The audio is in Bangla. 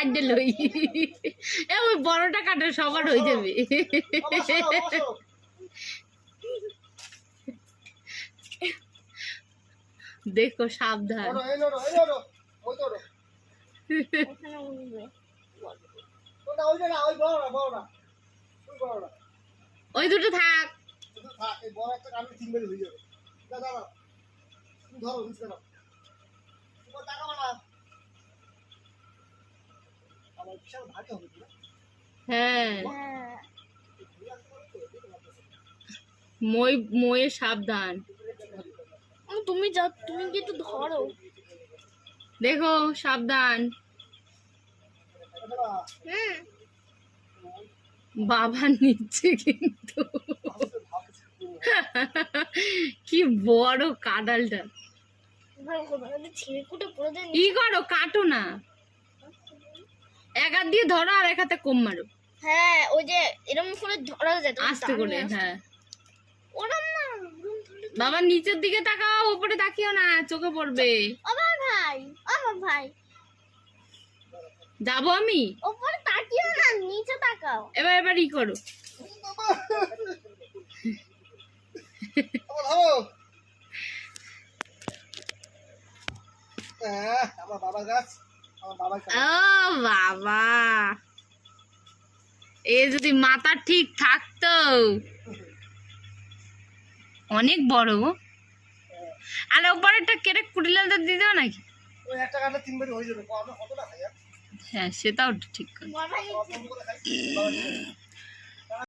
কাটে লই এ ওই বড়টা কাটে সবার হয়ে যাবে দেখো সাবধান ওই দুটো থাক হ্যাঁ মই সাবধান তুমি যাও, তুমি কি একটু ধরো। দেখো সাবধান বাবা নিচ্ছে কিন্তু কি বড় কাঁদালটা ই করো কাটো না এক হাত দিয়ে ধরো আর এক হাতে কম মারো হ্যাঁ ওই যে এরকম করে ধরা যায় আস্তে করে হ্যাঁ ওরম না বাবা নিচের দিকে তাকাও উপরে তাকিও না চোখে পড়বে আমার ভাই যাবো আমি উপরে তাকিও না নিচে তাকাও এবার ই করো ও বাবা এ যদি মাথা ঠিক থাকতো অনেক বড় গো আর উপরেরটা কেটে কুড়িলালটা দিয়ে দাও নাকি হ্যাঁ সেটাও ঠিক